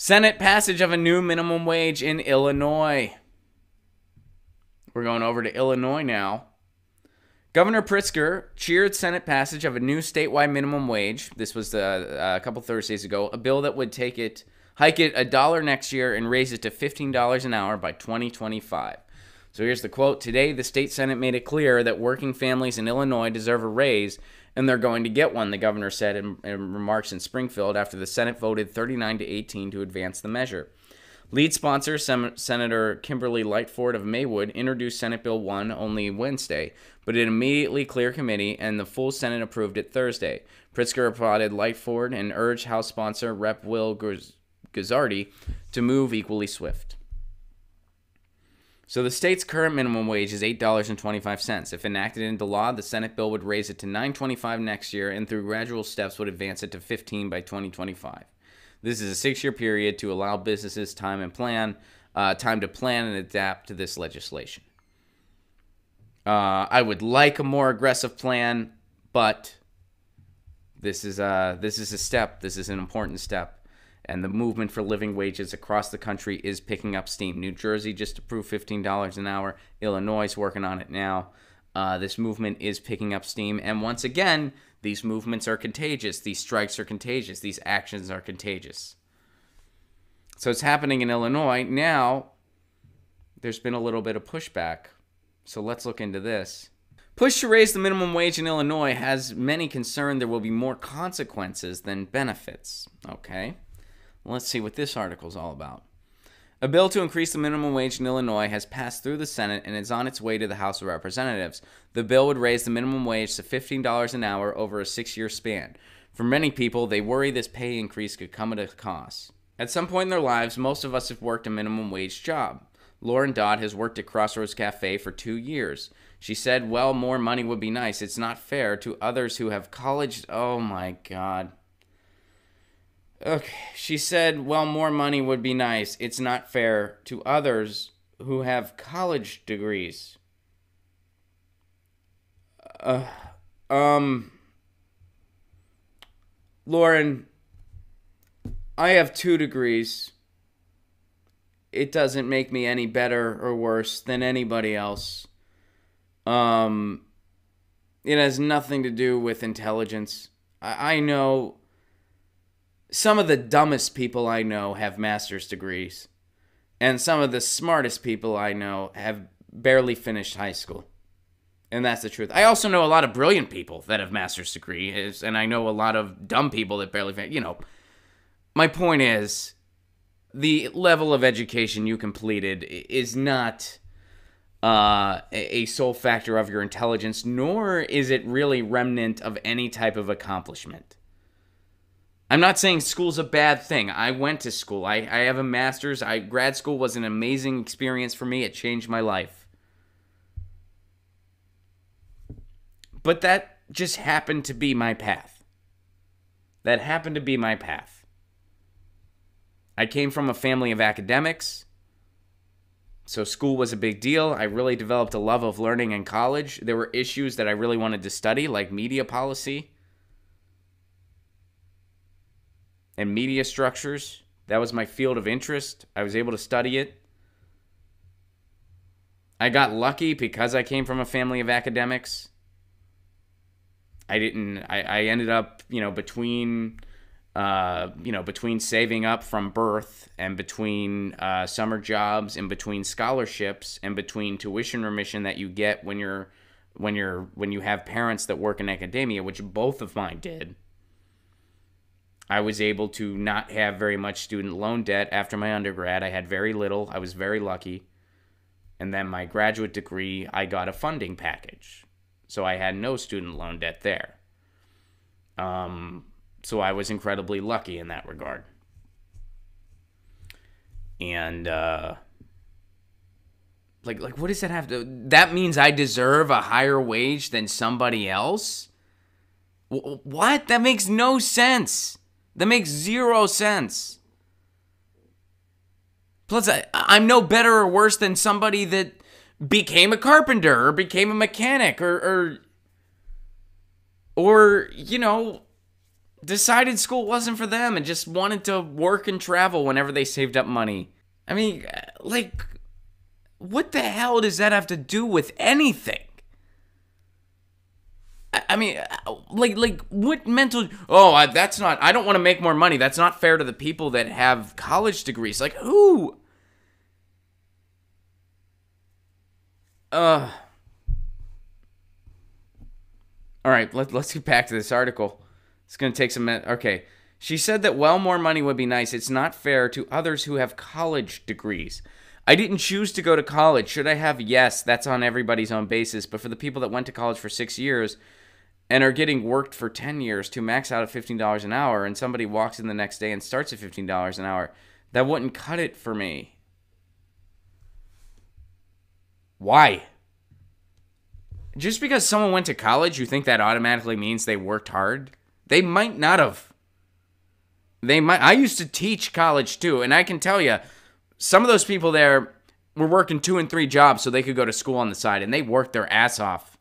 Senate passage of a new minimum wage in Illinois. We're going over to Illinois now. Governor Pritzker cheered Senate passage of a new statewide minimum wage. This was a couple Thursdays ago. A bill that would hike it $1 next year and raise it to $15 an hour by 2025. So here's the quote. Today, the state Senate made it clear that working families in Illinois deserve a raise, and they're going to get one, the governor said in remarks in Springfield after the Senate voted 39-18 to advance the measure. Lead sponsor, Senator Kimberly Lightford of Maywood, introduced Senate Bill 1 only Wednesday, but it immediately cleared committee, and the full Senate approved it Thursday. Pritzker applauded Lightford and urged House sponsor Rep. Will Guzzardi to move equally swift. So the state's current minimum wage is $8.25. If enacted into law, the Senate bill would raise it to $9.25 next year and through gradual steps would advance it to $15 by 2025. This is a 6-year period to allow businesses time to plan and adapt to this legislation. I would like a more aggressive plan, but this is a step. This is an important step. And the movement for living wages across the country is picking up steam. New Jersey just approved $15 an hour. Illinois is working on it now. This movement is picking up steam. And once again, these movements are contagious. These strikes are contagious. These actions are contagious. So it's happening in Illinois. Now, there's been a little bit of pushback. So let's look into this. Push to raise the minimum wage in Illinois has many concerned there will be more consequences than benefits. Okay. Let's see what this article is all about. A bill to increase the minimum wage in Illinois has passed through the Senate and is on its way to the House of Representatives. The bill would raise the minimum wage to $15 an hour over a 6-year span. For many people, they worry this pay increase could come at a cost. At some point in their lives, most of us have worked a minimum wage job. Lauren Dodd has worked at Crossroads Cafe for 2 years. She said, well, more money would be nice. It's not fair to others who have college. Oh, my God. Okay, she said, well, more money would be nice. It's not fair to others who have college degrees. Lauren, I have 2 degrees. It doesn't make me any better or worse than anybody else. It has nothing to do with intelligence. I know some of the dumbest people I know have master's degrees, and some of the smartest people I know have barely finished high school. And that's the truth. I also know a lot of brilliant people that have master's degrees, and I know a lot of dumb people that barely finish. My point is, the level of education you completed is not a sole factor of your intelligence, nor is it really remnant of any type of accomplishment. I'm not saying school's a bad thing. I went to school. I have a master's. Grad school was an amazing experience for me. It changed my life. But that just happened to be my path. That happened to be my path. I came from a family of academics, so school was a big deal. I really developed a love of learning in college. There were issues that I really wanted to study, like media policy and media structures. That was my field of interest. I was able to study it. I got lucky because I came from a family of academics. I ended up, between saving up from birth and between summer jobs and between scholarships and between tuition remission that you get when you have parents that work in academia, which both of mine did. I was able to not have very much student loan debt after my undergrad. I had very little. I was very lucky. And then my graduate degree, I got a funding package. So I had no student loan debt there. So I was incredibly lucky in that regard. And, what does that have to... That means I deserve a higher wage than somebody else? What? That makes no sense. That makes 0 sense. Plus, I'm no better or worse than somebody that became a carpenter or became a mechanic or decided school wasn't for them and just wanted to work and travel whenever they saved up money. I mean, like, what the hell does that have to do with anything? I mean, like, what mental... Oh, that's not... I don't want to make more money. That's not fair to the people that have college degrees. Like, who? All right, let's get back to this article. It's going to take some minutes. Okay. She said that while more money would be nice, it's not fair to others who have college degrees. I didn't choose to go to college. Should I have? Yes, that's on everybody's own basis. But for the people that went to college for 6 years and are getting worked for 10 years to max out at $15 an hour, and somebody walks in the next day and starts at $15 an hour, that wouldn't cut it for me. Why? Just because someone went to college, you think that automatically means they worked hard? They might not have. They might. I used to teach college too, and I can tell you, some of those people there were working 2 and 3 jobs so they could go to school on the side, and they worked their ass off.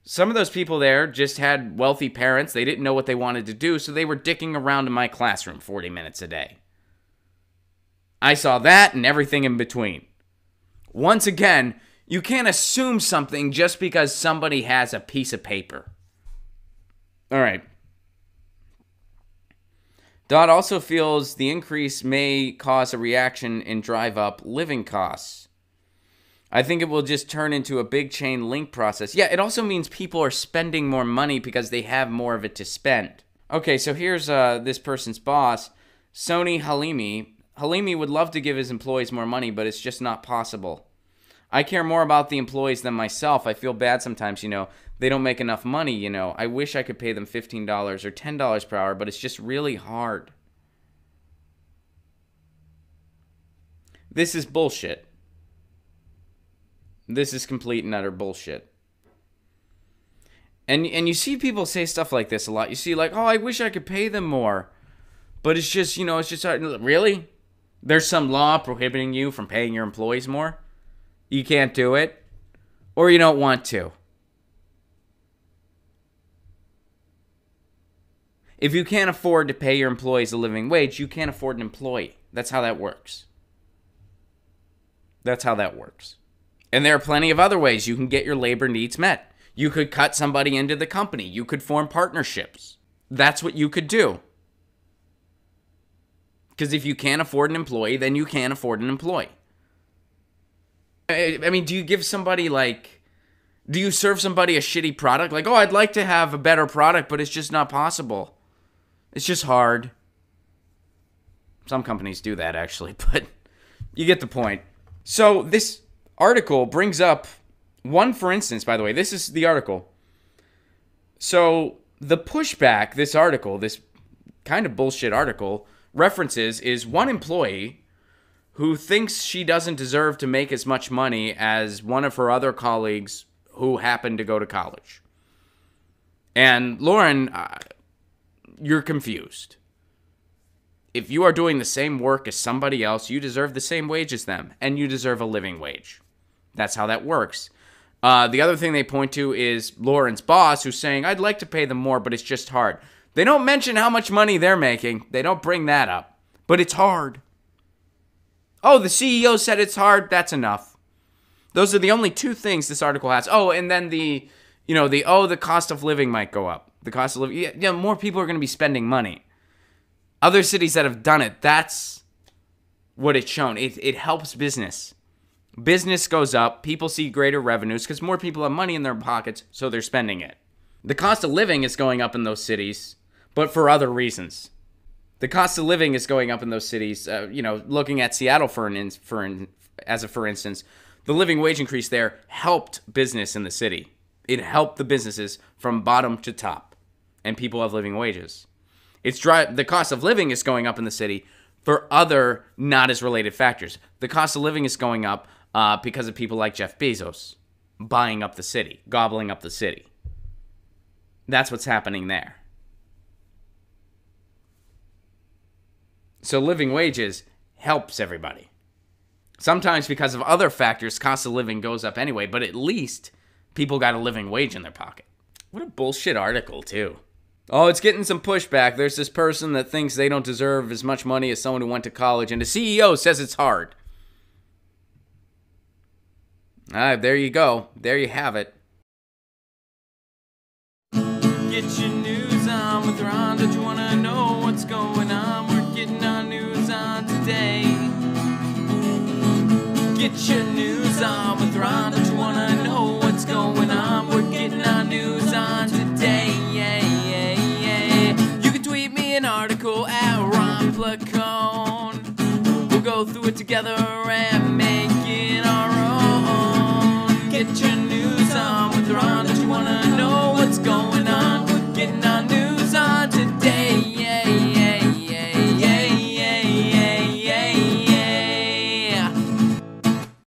Some of those people there just had wealthy parents. They didn't know what they wanted to do, so they were dicking around in my classroom 40 minutes a day. I saw that and everything in between. Once again, you can't assume something just because somebody has a piece of paper. All right. Dodd also feels the increase may cause a reaction and drive up living costs. I think it will just turn into a big chain link process. Yeah, it also means people are spending more money because they have more of it to spend. Okay, so here's this person's boss, Soni Halimi. Halimi would love to give his employees more money, but it's just not possible. I care more about the employees than myself. I feel bad sometimes, they don't make enough money, I wish I could pay them $15 or $10 per hour, but it's just really hard. This is bullshit. This is complete and utter bullshit. And you see people say stuff like this a lot. You see like, oh, I wish I could pay them more. But it's just, it's just, really? There's some law prohibiting you from paying your employees more? You can't do it? Or you don't want to? If you can't afford to pay your employees a living wage, you can't afford an employee. That's how that works. That's how that works. And there are plenty of other ways you can get your labor needs met. You could cut somebody into the company. You could form partnerships. That's what you could do. Because if you can't afford an employee, then you can't afford an employee. I mean, do you give somebody do you serve somebody a shitty product? Like, oh, I'd like to have a better product, but it's just not possible. It's just hard. Some companies do that, actually, but you get the point. So this article brings up one, for instance, by the way, this is the article. So the pushback this article, this kind of bullshit article, references is one employee who thinks she doesn't deserve to make as much money as one of her other colleagues who happened to go to college. And Lauren, you're confused. If you are doing the same work as somebody else, you deserve the same wage as them, and you deserve a living wage. That's how that works. The other thing they point to is Lauren's boss, who's saying, I'd like to pay them more, but it's just hard. They don't mention how much money they're making. They don't bring that up. But it's hard. Oh, the CEO said it's hard. That's enough. Those are the only 2 things this article has. Oh, and then the cost of living might go up. The cost of living, yeah, more people are going to be spending money. Other cities that have done it, that's what it's shown. It helps business. Business goes up. People see greater revenues because more people have money in their pockets, so they're spending it. The cost of living is going up in those cities, but for other reasons. The cost of living is going up in those cities. Looking at Seattle for instance, the living wage increase there helped business in the city. It helped the businesses from bottom to top, and people have living wages. The cost of living is going up in the city for other not as related factors. The cost of living is going up because of people like Jeff Bezos buying up the city, gobbling up the city. That's what's happening there. So living wages helps everybody. Sometimes because of other factors, cost of living goes up anyway, but at least people got a living wage in their pocket. What a bullshit article, too. Oh, it's getting some pushback. There's this person that thinks they don't deserve as much money as someone who went to college, and the CEO says it's hard. There you go. There you have it. Get your news on with Ron. Don't you want to know what's going on? We're getting our news on today. Get your news on with Ron. Don't you want to know what's going on? We're getting our news on today. You can tweet me an article at Ron Placone. We'll go through it together and